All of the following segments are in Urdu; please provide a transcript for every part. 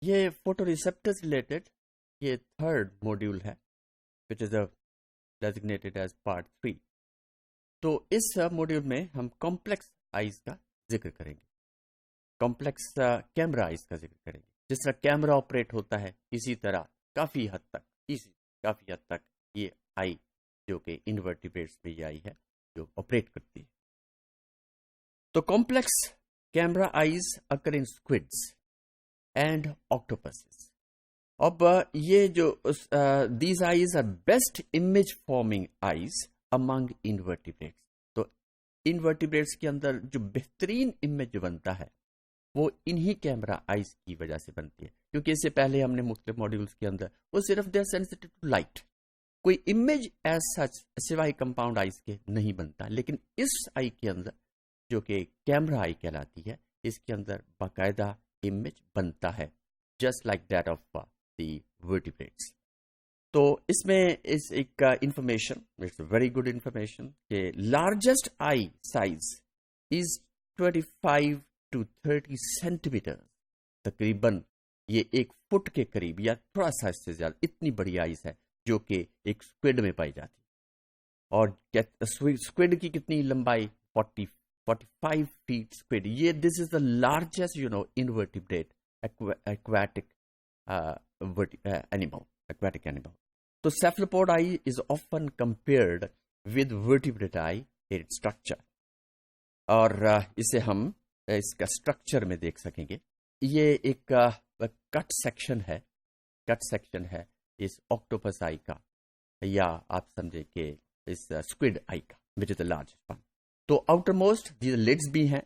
یہ فوٹو ریسپٹرز ریلیٹڈ یہ تھرڈ ماڈیول ہے وچ از ڈیزگنیٹڈ ایز پارٹ 3. تو اس ماڈیول میں ہم کمپلیکس آئیز کا ذکر کریں گے, کمپلیکس کیمرا آئیز کا ذکر کریں گے. جس طرح کیمرا آپریٹ ہوتا ہے اسی طرح کافی حد تک یہ آئی جو کہ انورٹیبریٹس میں یہ آئی ہے جو آپریٹ کرتی ہے. تو complex camera eyes occur in squids and octopuses. اب یہ جو these eyes are best image forming eyes among invertebrates. تو انورٹیبریٹس کے اندر جو بہترین امیج جو بنتا ہے وہ انہی کیمرا آئیز کی وجہ سے بنتی ہے, کیونکہ اس سے پہلے ہم نے مختلف ماڈیولز کے اندر وہ صرف they are sensitive to light, کوئی امیج ایز سچ سوائے کمپاؤنڈ آئیز کے نہیں بنتا. لیکن اس آئی کے اندر جو کہ کیمرا آئی کہلاتی ہے اس کے اندر باقاعدہ امیج بنتا ہے just like that of the vertebrates. تو اس میں ایک information, it's very good information کہ largest eye size is 25 to 30 centimetre, تقریباً یہ 1 فٹ کے قریب یا تھوڑا سا اس سے زیادہ اتنی بڑی آئیز ہے جو کہ ایک سکویڈ میں پائی جاتی. اور سکویڈ کی کتنی لمبائی 45 فیٹ سکویڈ. یہ this is the largest invertebrate aquatic animal. تو cephalopod eye is often compared with vertebrate eye in structure. اور اسے ہم اس کا اسٹرکچر میں دیکھ سکیں گے. یہ ایک کٹ سیکشن ہے اس آکٹوپس آئی کا, یا آپ سمجھے کہ اس سکویڈ آئی کا وچ از دا لارجسٹ ون. تو آؤٹر موسٹ لیڈز بھی ہیں,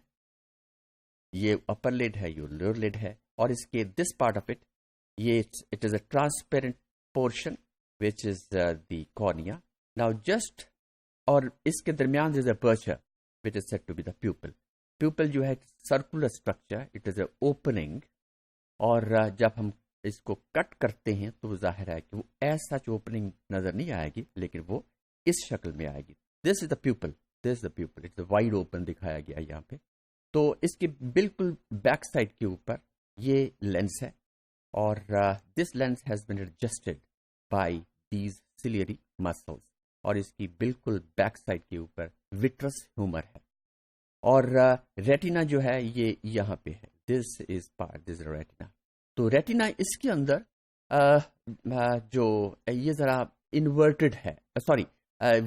یہ اپر لیڈ ہے, یہ لوئر لیڈ ہے, اور اس کے دس پارٹ آف اٹ یہ it is a transparent portion which is the cornea. Now just اور اس کے درمیان there is a aperture which is said to be the pupil. Pupil جو ہے circular structure, it is a opening, اور جب ہم اس کو کٹ کرتے ہیں تو ظاہر ہے کہ وہ ایسا اوپننگ نظر نہیں آئے گی, لیکن وہ اس شکل میں آئے گی. دس is the pupil, it's wide open دکھایا گیا یہاں پہ. تو اس کے بالکل بیک سائڈ کے اوپر یہ لینس ہے, اور this lens has been adjusted by these ciliary muscles, اور اس کی بالکل بیک سائڈ کے اوپر وٹرس ہیومر ہے. اور ریٹینا جو ہے یہ یہاں پہ ہے, دس از ریٹینا. تو ریٹینا اس کے اندر جو یہ ذرا انورٹڈ ہے, سوری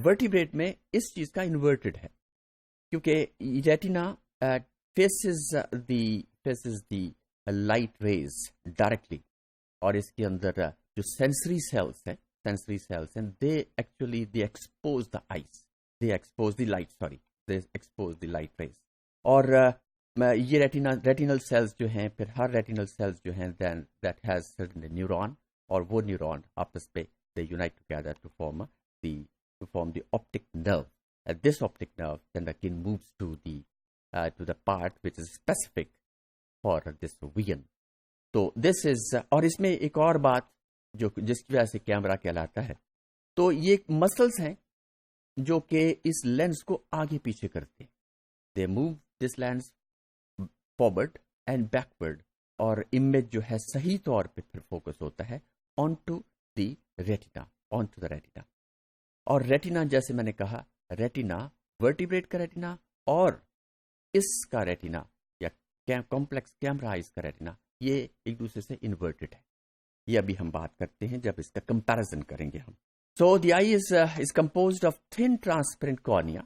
ورٹیبریٹ میں اس چیز کا انورٹڈ ہے, کیونکہ retina faces the light rays directly, اور اس کے اندر جو سینسری سیلس ہیں they expose the eyes, they expose the light rays. اور یہ ریٹینل سیلز جو ہیں, پھر ہر ریٹینل سیلز جو ہیں دیٹ ہیز سرٹن نیورون, اور وہ نیورون آپس پہ they unite together to form the optic nerve. This optic nerve then again moves to the part which is specific for this vision. تو this is, اور اس میں ایک اور بات جو جس کی وجہ سے کیمرا کہلاتا ہے, تو یہ مسلس ہیں جو کہ اس لینس کو آگے پیچھے کرتے ہیں. They move this lens forward and backward, اور امیج جو ہے صحیح طور پہ پھر فوکس ہوتا ہے onto the retina. اور ریٹینا جیسے میں نے کہا, ریٹینا ورٹیبریٹ کا ریٹینا اور اس کا ریٹینا یا کمپلیکس کیمرا آئیز کا ریٹینا یہ ایک دوسرے سے انورٹڈ ہے. یہ ابھی ہم بات کرتے ہیں جب اس کا کمپیریزن کریں گے ہم. So the eye is composed of thin transparent cornea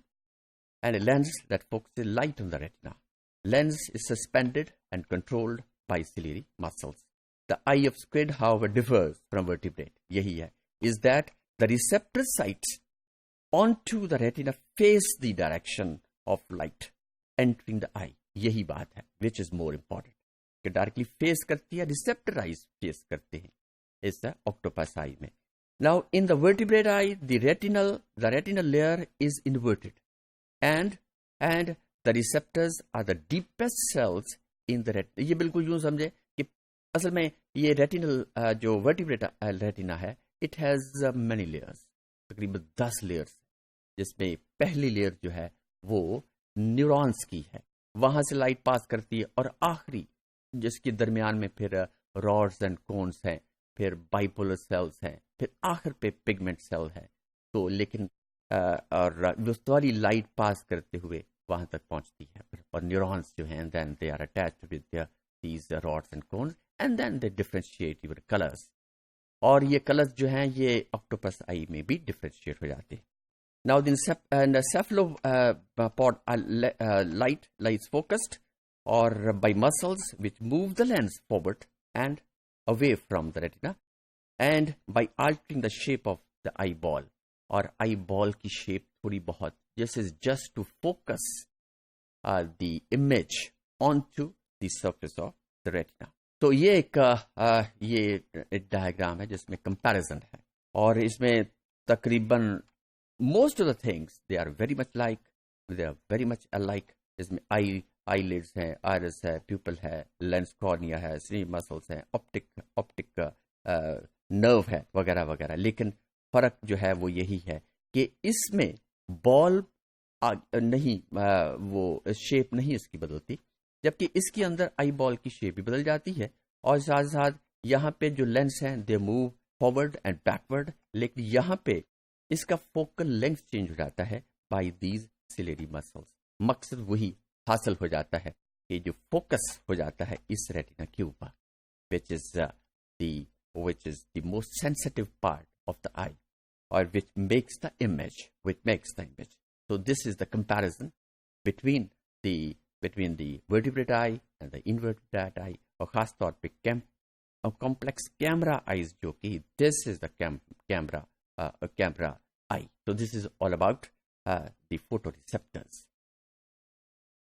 and a lens that focuses light on the retina. Lens is suspended and controlled by ciliary muscles. The eye of squid, however, differs from vertebrate. یہی ہے, is that the receptor sites onto the retina face the direction of light entering the eye. یہی بات ہے which is more important. کہ ڈائریکٹلی فیس کرتی ہے, ریسپٹر آئیز فیس کرتے ہیں اس آکٹوپس آئی میں. Now in the vertebrate eye, the retinal layer is inverted, and the receptors are the deepest cells in the retina. یہ بالکل یوں سمجھے کہ اصل میں یہ ریٹینل جو ورٹیبریٹ ریٹینا ہے, اٹ ہیز مینی لیئرس, تقریباً 10 لیئرس, جس میں پہلی لیئر جو ہے وہ نیورونس کی ہے, وہاں سے لائٹ پاس کرتی ہے, اور آخری جس کے درمیان میں پھر راڈز اینڈ کونس ہیں، پھر بائیپولر سیلز ہیں، پھر آخر پہ پگمنٹ سیل ہے. تو لیکن اور وہ ساری لائٹ پاس کرتے ہوئے وہاں تک پہنچتی ہے، اور نیورونس جو ہیں then they are attached with these rods and cones and then they differentiate your colours. اور یہ کلرز جو ہیں یہ آکٹوپس آئی میں بھی ڈفرینشیٹ ہو جاتے ہیں. Now the cephalopod light is focused or by muscles which move the lens forward and away from the retina, and by altering the shape of the eyeball. اور آئی بال کی شیپ تھوڑی بہت this is just to focus the image onto the surface of the retina. تو یہ ایک ڈائیگرام ہے جس میں کمپیریزن ہے، اور اس میں تقریباً most of the things they are very much like, they are very much alike. اس میں آئی لیڈز ہیں، آئرس ہے، پیپل ہے، لینس کارنیا ہے، سلیپ مسلس ہیں، آپٹک نرو ہے، وغیرہ وغیرہ. لیکن فرق جو ہے وہ یہی ہے کہ اس میں بال نہیں، وہ شیپ نہیں اس کی بدلتی، جبکہ اس کے اندر آئی بال کی شیپ بھی بدل جاتی ہے، اور ساتھ ساتھ یہاں پہ جو لینس ہیں they move forward and backward. لیکن یہاں پہ اس کا فوکل لینتھ چینج ہو جاتا ہے بائی دیز سلیری مسلس. مقصد وہی حاصل ہو جاتا ہے کہ جو فوکس ہو جاتا ہے اس ریٹنا کے اوپر، which is the most sensitive part of the eye, or which makes the image. So this is the comparison between the vertebrate eye and the invertebrate eye, اور خاص طور پہ complex camera eyes جو کہ this is the camera eye. So this is all about the photoreceptors.